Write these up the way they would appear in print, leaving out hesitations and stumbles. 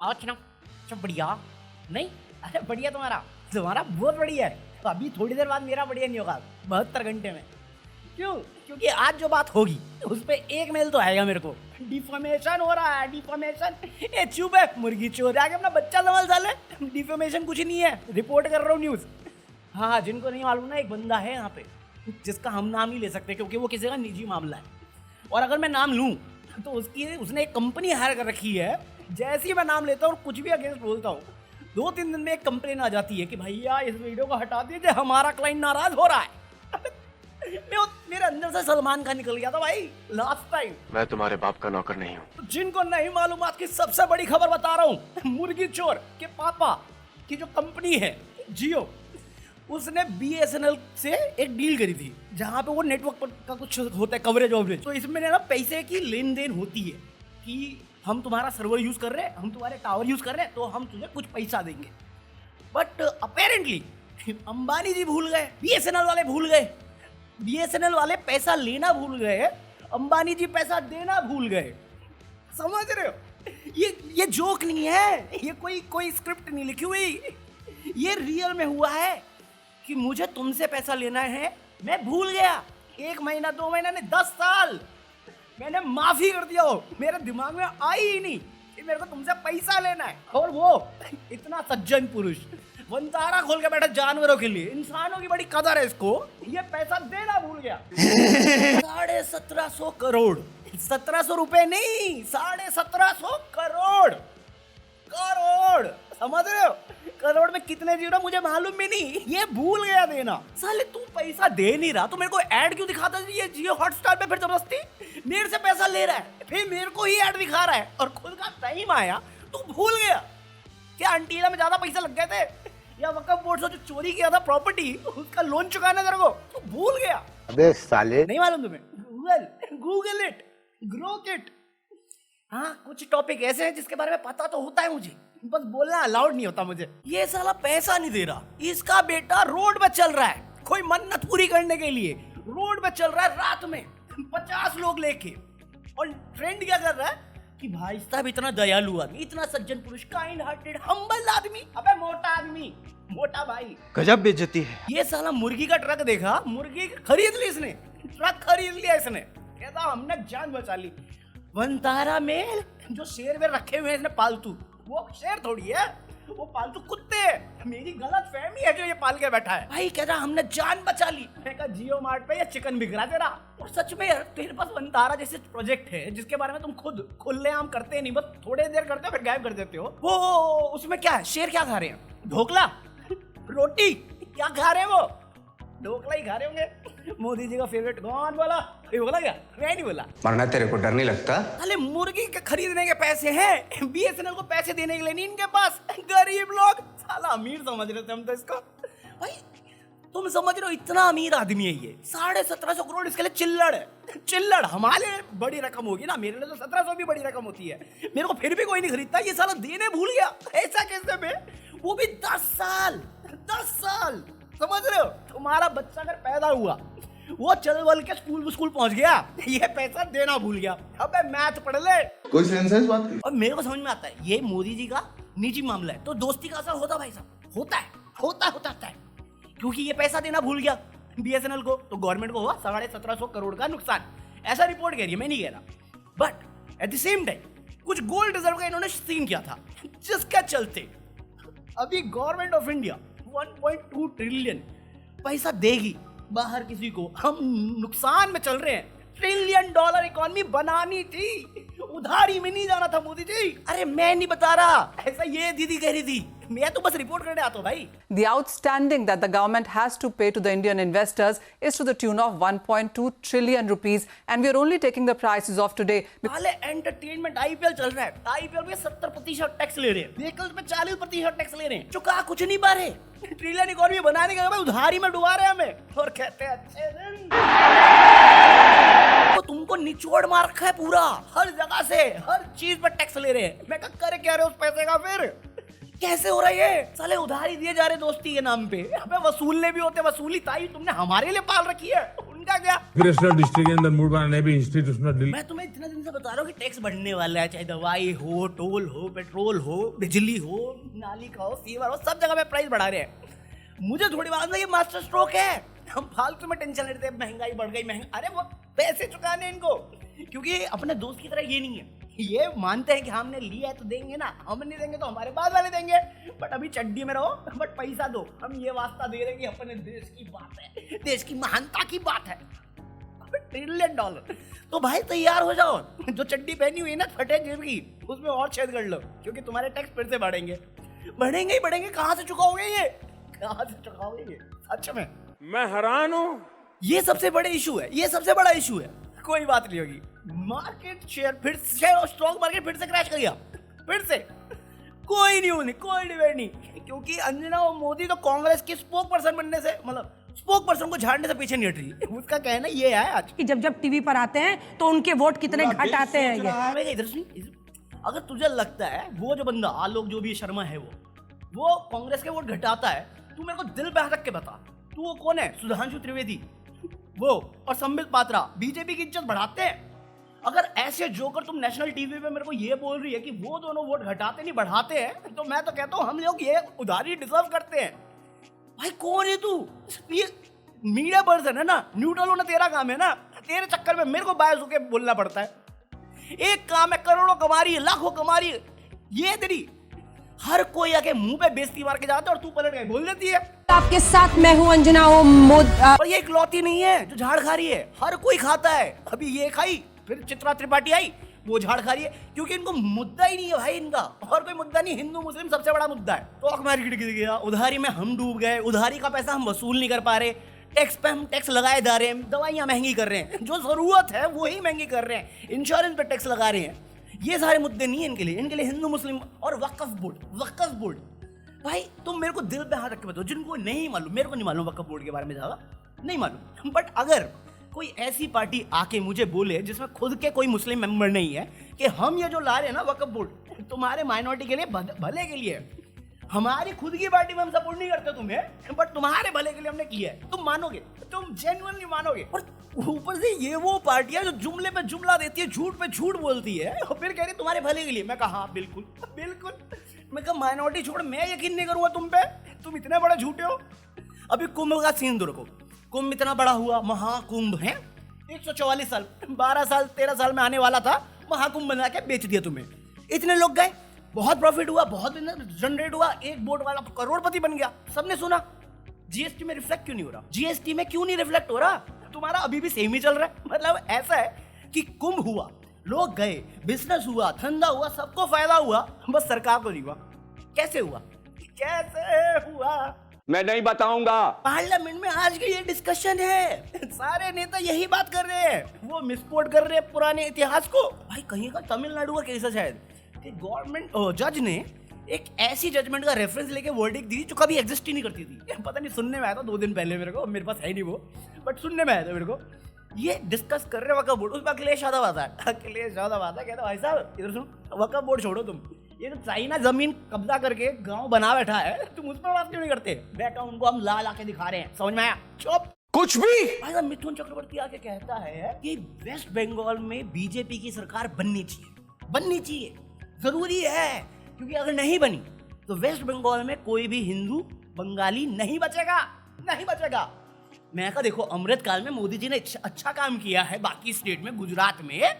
अच्छा अच्छा बढ़िया। नहीं अरे बढ़िया तुम्हारा तुम्हारा बहुत बढ़िया है। तो अभी थोड़ी देर बाद मेरा बढ़िया नहीं होगा 72 घंटे में। क्यों? क्योंकि आज जो बात होगी उस पे एक मेल तो आएगा मेरे को। डिफॉर्मेशन हो रहा है, डिफॉर्मेशन। ए चुप है मुर्गी चोर, आगे अपना बच्चा संभाल साले। डिफॉर्मेशन कुछ नहीं है, रिपोर्ट कर रहा हूँ न्यूज़। हाँ जिनको नहीं मालूम ना, एक बंदा है यहाँ पे जिसका हम नाम नहीं ले सकते क्योंकि वो किसी का निजी मामला है, और अगर मैं नाम लूँ तो उसने एक कंपनी हायर कर रखी है। जैसे ही मैं नाम लेता हूँ और कुछ भी अगेंस्ट बोलता हूँ, 2-3 दिन में एक कंप्लेन आ जाती है कि भैया इस वीडियो को हटा दीजिए, हमारा क्लाइंट नाराज हो रहा है। मेरे अंदर से सलमान खान निकल गया था भाई लास्ट टाइम। मैं तुम्हारे बाप का नौकर नहीं हूँ। जिनको नहीं मालूम, आज की सबसे बड़ी खबर बता रहा हूँ। मुर्गी चोर के पापा की जो कंपनी है जियो, उसने BSNL से एक डील करी थी जहाँ पे वो नेटवर्क का कुछ होता है, कवरेज ववरेज। तो इसमें ना पैसे की लेन देन होती है कि हम तुम्हारा सर्वर यूज कर रहे हैं, हम तुम्हारे टावर यूज कर रहे हैं, तो हम तुझे कुछ पैसा देंगे। बट अपेरेंटली अंबानी जी भूल गए, BSNL वाले भूल गए, BSNL वाले पैसा लेना भूल गए, अंबानी जी पैसा देना भूल गए। समझ रहे हो? ये जोक नहीं है, ये कोई स्क्रिप्ट नहीं लिखी हुई, ये रियल में हुआ है कि मुझे तुमसे पैसा लेना है, मैं भूल गया। 1 महीना 2 महीना नहीं 10 साल मैंने माफी कर दिया हो, मेरे दिमाग में आई ही नहीं कि मेरे को तुमसे पैसा लेना है। और वो इतना सज्जन पुरुष वंतारा खोल के बैठा जानवरों के लिए, इंसानों की बड़ी कदर है इसको, ये पैसा देना भूल गया। 1750 करोड़, 1700 रुपए नहीं, 1750 करोड़। करोड़ समझ रहे हो? करोड़ में कितने जीरो मुझे मालूम भी नहीं, ये भूल गया देना। साले तू पैसा दे नहीं रहा तो मेरे को ऐड क्यों दिखाता है? ये जियो हॉटस्टार पे फिर जबरदस्ती मेरे से पैसा ले रहा है, फिर मेरे को ही ऐड दिखा रहा है, और खुद का टाइम आया तू भूल गया। क्या अंटीला में ज्यादा पैसा लग गए थे, या वक्फ बोर्ड से जो चोरी किया था प्रॉपर्टी, उसका लोन चुकाना तेरे को तू भूल गया? अबे साले, नहीं मालूम तुम्हें? Google it, Grok it. हाँ कुछ टॉपिक ऐसे हैं जिसके बारे में पता तो होता है मुझे, बस बोलना अलाउड नहीं होता मुझे। ये साला पैसा नहीं दे रहा, इसका बेटा रोड पे चल रहा है कोई मन्नत पूरी करने के लिए, रोड पे चल रहा है रात में 50 लोग लेके, और ट्रेंड क्या कर रहा है कि भाई साहब इतना दयालु आदमी, इतना सज्जन पुरुष, काइंड हार्टेड हम्बल आदमी, अबे मोटा आदमी, मोटा भाई, गजब बेइज्जती है। ये साला मुर्गी का ट्रक देखा, मुर्गी खरीद ली इसने, ट्रक खरीद लिया इसने, कहता हमने जान बचा ली। वंतारा में जो शेर वे रखे हुए हैं इसने पालतू, वो शेर थोड़ी है, वो पालतू कुत्ते हैं। मेरी गलत फहमी है जो ये पाल के बैठा है। भाई कह रहा हमने जान बचा ली। मैं कहा जियो मार्ट पे ये चिकन बिक रहा तेरा, और सच में यार तेरे पास वंतारा जैसे प्रोजेक्ट है जिसके बारे में तुम खुद खुलेआम करते नहीं, बस थोड़े देर करते हो फिर गायब कर देते हो। वो उसमें क्या है, शेर क्या खा रहे हैं? ढोकला, रोटी, क्या खा रहे हैं वो? ढोकला ही खा रहे होंगे। मोदी जी का फेवरेट कौन बोला? ये बोला क्या? मैं नहीं बोला। मरना तेरे को डर नहीं लगता? अरे मुर्गी के खरीदने के पैसे हैं, BSNL को पैसे देने के लिए नहीं इनके पास। गरीब लोग, साला अमीर समझ रहे थे हम तो इसको। भाई तुम समझ रहे हो इतना अमीर आदमी है ये, 1750 करोड़ इसके लिए चिल्लड़ है। चिल्लड़ हमारे लिए बड़ी रकम होगी ना, मेरे लिए तो 1700 भी बड़ी रकम होती है, मेरे को फिर भी कोई नहीं खरीदता। ये साला देने भूल गया, ऐसा कैसे में? वो भी 10 साल, 10 साल। समझ रहे हो? तुम्हारा बच्चा अगर पैदा हुआ, वो चल बल के स्कूल पहुंच गया, ये पैसा देना भूल गया। अबे मैथ पढ़ ले, कोई सेंस है इस बात की? और मेरे को समझ में आता है ये मोदी जी का निजी मामला है, तो दोस्ती का असर होता भाई साहब, होता है, क्योंकि ये पैसा देना भूल गया BSNL को, तो गवर्नमेंट को हुआ 1750 करोड़ का नुकसान। ऐसा रिपोर्ट कह रही है, मैं नहीं कह रहा। But at the same time कुछ गोल्ड रिजर्व का इन्होंने सीन किया था, जिसका चलते अभी गवर्नमेंट ऑफ इंडिया 1.2 ट्रिलियन पैसा देगी बाहर किसी को। हम नुकसान में चल रहे हैं, $1 ट्रिलियन इकोनॉमी बनानी थी, उधारी में नहीं जाना था मोदी जी। अरे मैं नहीं बता रहा, ऐसा ये दीदी कह रही थी, मैं तो बस रिपोर्ट करने आता हूँ भाई। The outstanding that the government has to pay to the Indian investors is to the tune of 1.2 trillion rupees, and we are only taking the prices of today. हाले एंटरटेनमेंट IPL चल रहा है, IPL पे 70% tax ले रहे हैं, vehicles पे 40% tax ले रहे हैं, चुका कुछ नहीं पा रहे। ट्रिलियन इकोनॉमी बनाने के बाद उधारी में डुबा रहे हैं हमें, और कहते हैं अच्छे दिन। तो तुमको निचोड़ मार रखा है पूरा, हर जगह से हर चीज पर टैक्स ले रहे हैं। मैं करे क्या रहे उस पैसे का? फिर कैसे हो रहा है ये? साले उधारी दिए जा रहे दोस्ती के नाम पे, अबे वसूलने भी होते, वसूली ताई तुमने हमारे लिए पाल रखी है, उनका क्या? Congressional district के अंदर मूड बनाने भी institutional मैं तुम्हें इतना दिन से बता रहा हूँ कि टैक्स बढ़ने वाला है, चाहे दवाई हो, टोल हो, पेट्रोल हो, बिजली हो, नाली का हो, सीवर हो, सब जगह पे प्राइस बढ़ा रहे हैं। मुझे थोड़ी बात है, ये मास्टर स्ट्रोक है। हम फालतू में टेंशन लेते हैं, महंगाई बढ़ गई, अरे वो पैसे चुकाने इनको, क्योंकि अपने दोस्त की तरह ये नहीं है। ये मानते हैं कि हमने लिया है तो देंगे ना, हम नहीं देंगे तो हमारे बाद वाले देंगे। बट अभी चड्डी में रहो, बट पैसा दो। हम ये वास्ता दे रहे हैं कि अपने देश की बात है, देश की महानता की बात है। $1 ट्रिलियन। तो भाई तैयार हो जाओ, जो चड्डी पहनी हुई है ना फटे जेब की, उसमें और छेद कर लो, क्योंकि तुम्हारे टैक्स फिर से बढ़ेंगे, बढ़ेंगे ही बढ़ेंगे। कहाँ से चुकाओगे ये, कहाँ से चुकाओगे ये? सच में मैं हैरान हूँ। ये सबसे बड़े इशू है, ये सबसे बड़ा इशू है। कोई बात नहीं होगी। मार्केट शेयर फिर से, स्टॉक मार्केट फिर से क्रैश कर गया, फिर से। कोई न्यूज नहीं, कोई डिबेट नहीं, क्योंकि अंजना और मोदी तो कांग्रेस के स्पोक पर्सन बनने से, मतलब स्पोक पर्सन को झाड़ने से पीछे नहीं हट रही। उसका कहना ये है आज कि जब जब टीवी पर आते हैं तो उनके वोट कितने घट आते हैं। ये इधर सुन, अगर तुझे लगता है वो जो बंदा आलोक जो भी शर्मा है वो कांग्रेस के वोट घटाता है, तू मेरे को दिल पे हाथ रख के बता, तू वो कौन है? सुधांशु त्रिवेदी वो और संबित पात्रा बीजेपी की इज्जत बढ़ाते हैं। अगर ऐसे जोकर तुम नेशनल टीवी पे मेरे को ये बोल रही है कि वो दोनों वोट घटाते नहीं बढ़ाते हैं, तो मैं तो कहता हूँ हम लोग ये उधारी डिजर्व करते हैं। भाई कौन है तू? ये मीडिया पर्सन है ना, न्यूट्रल होना तेरा काम है ना। तेरे चक्कर में मेरे को बायस होके बोलना पड़ता है। एक काम है, करोड़ों कमा रही है, लाखों कमा रही है, ये तेरी हर कोई आके मुंह पे बेइज्जती मार के जाता है और तू पलट के बोल देती है आपके साथ मैं हूं अंजना और ये इकलौती नहीं है जो झाड़ खा रही है, हर कोई खाता है। अभी ये खाई, फिर चित्रा त्रिपाठी आई, वो झाड़ खा रही है, क्योंकि इनको मुद्दा ही नहीं है भाई। इनका और कोई मुद्दा नहीं, हिंदू मुस्लिम सबसे बड़ा मुद्दा है। तो हमारी गिर गया, उधारी में हम डूब गए, उधारी का पैसा हम वसूल नहीं कर पा रहे, टैक्स पे हम टैक्स लगाए जा रहे हैं, दवाइयां महंगी कर रहे हैं, जो जरूरत है वो ही महंगी कर रहे हैं, इंश्योरेंस पे टैक्स लगा रहे हैं। ये सारे मुद्दे नहीं है इनके लिए। इनके लिए हिंदू मुस्लिम और वक्फ बोर्ड। भाई तुम मेरे को दिल पे हाथ रख के बताओ, जिनको नहीं मालूम, मेरे को नहीं मालूम वक्फ बोर्ड के बारे में ज़्यादा नहीं मालूम, बट अगर कोई ऐसी पार्टी आके मुझे बोले जिसमें खुद के कोई मुस्लिम मेंबर नहीं है कि हम ये जो ला रहे हैं ना वक्फ बोर्ड तुम्हारे माइनॉरिटी के लिए भले के लिए, हमारी खुद की पार्टी में हम सपोर्ट नहीं करते तुम्हें, बट तुम्हारे भले के लिए हमने किया है, तुम मानोगे, तुम जेन्युइनली मानोगे। और ऊपर से ये वो पार्टियां जो जुमले पे जुमला देती है, झूठ पे झूठ बोलती है और फिर कह रही तुम्हारे भले के लिए। मैं कहा हाँ बिल्कुल बिल्कुल। मैं कहा माइनॉरिटी छोड़, मैं यकीन नहीं करूंगा तुम पे, तुम इतने बड़े झूठे हो। अभी कुंभ का सीन देखो, कुंभ इतना बड़ा हुआ, महाकुंभ है, 144 साल 12 साल 13 साल में आने वाला था, महाकुंभ बना के बेच दिया तुम्हें। इतने लोग गए, बहुत प्रॉफिट हुआ, बहुत जनरेट हुआ, एक बोट वाला तो करोड़पति बन गया, सबने सुना। जीएसटी में रिफ्लेक्ट क्यों नहीं हो रहा? जीएसटी में क्यों नहीं रिफ्लेक्ट हो रहा? तुम्हारा अभी भी सेम ही चल रहा है। मतलब ऐसा है कि कुंभ हुआ, लोग गए, बिजनेस हुआ, धंधा हुआ, सबको फायदा हुआ, बस सरकार को नहीं हुआ। कैसे हुआ? कैसे हुआ मैं नहीं बताऊंगा। पार्लियामेंट में आज की ये डिस्कशन है, सारे नेता यही बात कर रहे हैं, वो मिसकोट कर रहे हैं पुराने इतिहास को। भाई कहीं का तमिलनाडु का केस है शायद, कि गवर्नमेंट जज ने एक ऐसी जजमेंट का रेफरेंस लेके वर्डिक्ट दी जो कभी एग्जिस्ट ही नहीं करती थी। पता नहीं, सुनने में आया था 2 दिन पहले मेरे को, मेरे पास है नहीं वो, बट सुनने में आया था मेरे को। ये डिस्कस कर रहे वक्फ बोर्ड, उसमें अखिलेश यादव आता है, अखिलेश यादव आता है, कहता भाई साहब इधर सुन, वक्फ बोर्ड छोड़ो तुम, ये तो चाइना जमीन कब्जा करके गांव बना बैठा है, तुम उस पर बात क्यों नहीं करते? बैठा उनको हम ला के दिखा रहे हैं, समझ में आया? चुप कुछ भी। भाई साहब मिथुन चक्रवर्ती आके कहता है कि वेस्ट बंगाल में बीजेपी की सरकार बननी चाहिए, जरूरी है, क्योंकि अगर नहीं बनी तो वेस्ट बंगाल में कोई भी हिंदू बंगाली नहीं बचेगा। मैं कहा देखो, अमृत काल में मोदी जी ने अच्छा काम किया है बाकी स्टेट में, गुजरात में,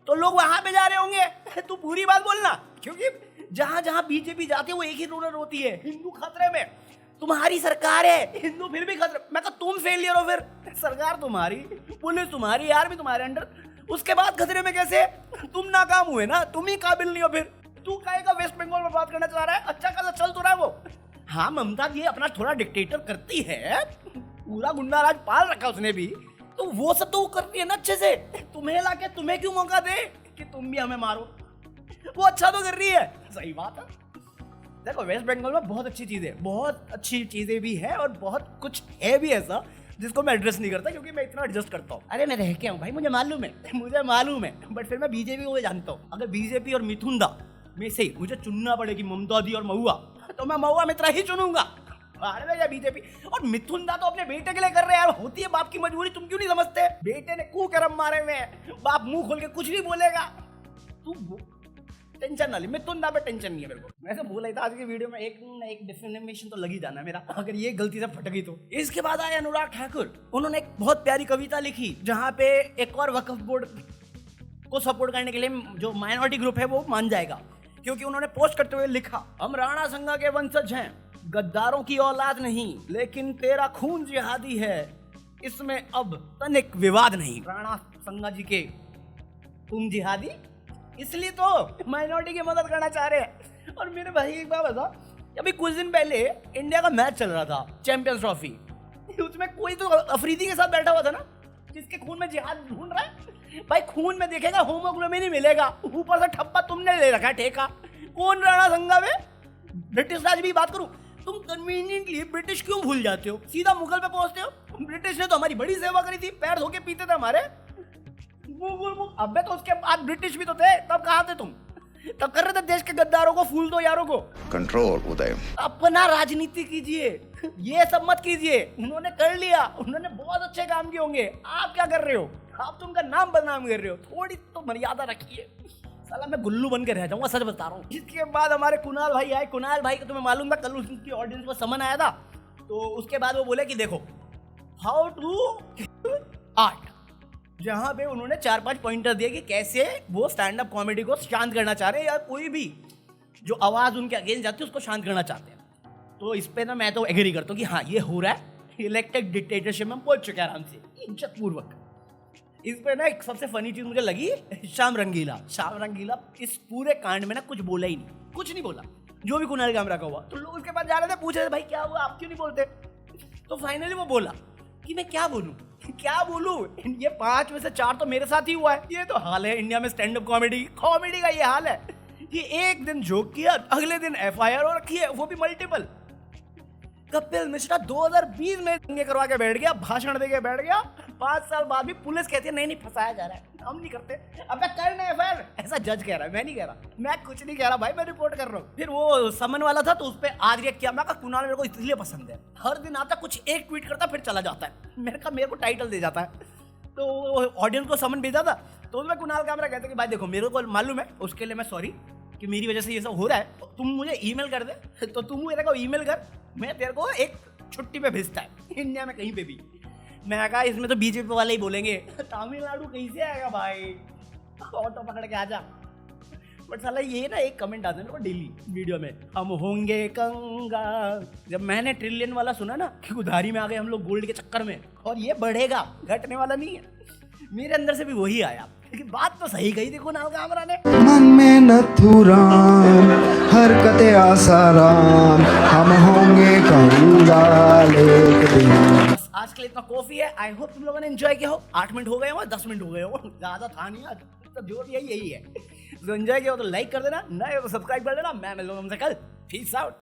तो लोग वहां पे जा रहे होंगे। तू पूरी बात बोलना, क्योंकि जहां जहां बीजेपी जाती है वो एक ही रूलर होती है, हिंदू खतरे में। तुम्हारी सरकार है, हिंदू फिर भी खतरे। मैं कहा तुम फेलियर हो, फिर सरकार तुम्हारी, पुलिस तुम्हारी, आर्मी तुम्हारे अंडर, उसके बाद खतरे में कैसे? तुम नाकाम हुए ना, तुम ही काबिल नहीं हो। फिर तू कहेगा वेस्ट बंगाल में बात करना चाह रहा है, अच्छा खासा चल तो रहा है वो। हाँ ममता ये अपना थोड़ा डिक्टेटर करती है, पूरा गुंडा राज पाल रखा उसने भी, तो वो सब तो वो करती है ना अच्छे से। तुम्हें लाके तुम्हें क्यों मौका दे कि तुम भी हमें मारो? वो अच्छा तो कर रही है, सही बात है। देखो वेस्ट बंगाल में बहुत अच्छी चीजें भी है और बहुत कुछ है भी ऐसा जिसको मैं एड्रेस नहीं करता, क्योंकि मैं इतना एडजस्ट करता हूँ। अरे मैं रह के हूँ भाई, मुझे मालूम है, बट फिर मैं बीजेपी को जानता हूँ। अगर बीजेपी और मिथुन दा में से मुझे चुनना पड़ेगी, ममता दी और महुआ, तो मैं महुआ मित्रा ही चुनूंगा। भाड़ में या बीजेपी। और मिथुन दा तो अपने बेटे के लिए कर रहे हैं यार, होती है बाप की मजबूरी, तुम क्यों नहीं समझते? बेटे ने कुकर्म मारे हुए हैं, बाप मुंह खोल के कुछ नहीं बोलेगा। तू टेंशन ना ले, मिथुन दा पे टेंशन नहीं है मेरे को। मैं तो बोला था आज की वीडियो में एक ना एक डिफरेंशिएशन तो लगी जाना मेरा, अगर ये गलती से फट गई तो। इसके बाद आए अनुराग ठाकुर, उन्होंने एक बहुत प्यारी कविता लिखी जहाँ पे एक और वक्फ बोर्ड को सपोर्ट करने के लिए जो माइनॉरिटी ग्रुप है वो मान जाएगा, क्योंकि उन्होंने पोस्ट करते हुए लिखा, हम राणा संगा के वंशज हैं, गद्दारों की औलाद नहीं, लेकिन तेरा खून जिहादी है, इसमें अब तनिक विवाद नहीं। राणा संगा जी के तुम जिहादी, इसलिए तो माइनॉरिटी की मदद करना चाह रहे हैं। और मेरे भाई एक बात बता, अभी कुछ दिन पहले इंडिया का मैच चल रहा था, चैंपियंस ट्रॉफी, उसमें कोई तो अफरीदी के साथ बैठा हुआ था ना, जिसके खून में जिहाद ढूंढ रहा है। भाई खून में देखेगा होमोग्लोबिन ही मिलेगा, ऊपर से ठप्पा तुमने ले रखा है ठेका। कौन राणा संगा में? ब्रिटिश राज भी बात करूं, तुम कन्वीनियंटली ब्रिटिश क्यों भूल जाते हो, सीधा मुगल पे पहुंचते हो। ब्रिटिश ने तो हमारी बड़ी सेवा करी थी, पैर धो के पीते थे हमारे। अबे तो उसके बाद ब्रिटिश भी तो थे, तब कहाँ थे तुम? तब कर रहे थे देश के गद्दारों को फूल दो यारों को। कंट्रोल उदय। अपना राजनीति कीजिए, ये सब मत कीजिए। उन्होंने कर लिया, उन्होंने बहुत अच्छे काम किए होंगे, आप क्या कर रहे हो? आप तो उनका नाम बदनाम कर रहे हो, थोड़ी तो मर्यादा रखिए। साला मैं गुल्लू बन के रह जाऊंगा, सच बता रहा हूँ। इसके बाद हमारे कुणाल भाई आए। कुणाल भाई को तुम्हें मालूम था, कल उनकी ऑडियंस को समन आया था, तो उसके बाद वो बोले कि देखो हाउ टू आर्ट, जहां पे उन्होंने 4-5 पॉइंटर दिए कि कैसे वो स्टैंड अप कॉमेडी को शांत करना चाह रहे हैं, या कोई भी जो आवाज उनके अगेंस्ट जाती है उसको शांत करना चाहते हैं। तो इस पे ना मैं तो एग्री करता हूँ कि हाँ ये हो रहा है, इलेक्टेड डिक्टेटरशिप में पहुंच चुके हैं आराम से, इज्जत पूर्वक। इस पे ना एक सबसे फनी चीज मुझे लगी, श्याम रंगीला इस पूरे कांड में ना कुछ बोला ही नहीं, कुछ नहीं बोला, जो भी कुणाल कामरा का हुआ। तो लोग उसके पास जा रहे थे, पूछ रहे थे भाई क्या हुआ, आप क्यों नहीं बोलते? तो फाइनली वो बोला कि मैं क्या बोलूं, ये 5 में से 4 तो मेरे साथ ही हुआ है। ये तो हाल है इंडिया में स्टैंड अप कॉमेडी का, ये हाल है कि एक दिन जोक किया, अगले दिन FIR हो रखी है, वो भी मल्टीपल। कपिल मिश्रा 2020 में दंगे करवा के बैठ गया, भाषण दे के बैठ गया, 5 साल बाद भी पुलिस कहती है नहीं फंसाया जा रहा है, हम नहीं करते। अब मैं करना FIR, ऐसा जज कह रहा है, मैं नहीं कह रहा, मैं कुछ नहीं कह रहा भाई, मैं रिपोर्ट कर रहा हूँ। फिर वो समन वाला था तो उस पर आज रिएक्ट किया, मैं कहा कुणाल मेरे को इसलिए पसंद है, हर दिन आता कुछ एक ट्वीट करता फिर चला जाता है, मेरे को टाइटल दे जाता है। तो ऑडियंस को समन भेजा था, तो उसमें कुणाल कामरा कहते कि भाई देखो मेरे को मालूम है, उसके लिए मैं सॉरी कि मेरी वजह से ये सब हो रहा है, तुम मुझे ईमेल कर दे, तो तुम मेरे को ईमेल कर, मैं तेरे को एक छुट्टी पे भेजता है इंडिया में कहीं पे भी। मैं कहा इसमें तो बीजेपी वाले ही बोलेंगे, तमिलनाडु कहीं से आएगा भाई, ऑटो पकड़ के आजा। बट साला ये ना एक कमेंट आता है मेरे को डेली वीडियो में, हम होंगे कंगाल। जब मैंने ट्रिलियन वाला सुना ना कि उधारी में आ गए हम लोग गोल्ड के चक्कर में, और ये बढ़ेगा, घटने वाला नहीं है, मेरे अंदर से भी वही आया। लेकिन बात तो सही कही थी कुणाल कामरा ने। मन में नथुराम, हरकते आसाराम, हम होंगे कंगाल एक दिन। बस आज के लिए इतना कॉफी है, आई होप तुम लोगों ने एंजॉय किया हो। 8 मिनट हो गए हो, 10 मिनट हो गए हो, ज्यादा था नहीं आज, तो जो भी है यही है। तो एंजॉय किया हो तो लाइक कर देना, नए हो तो सब्सक्राइब कर देना। मैं मिलूंगा तुमसे कल, पीस आउट।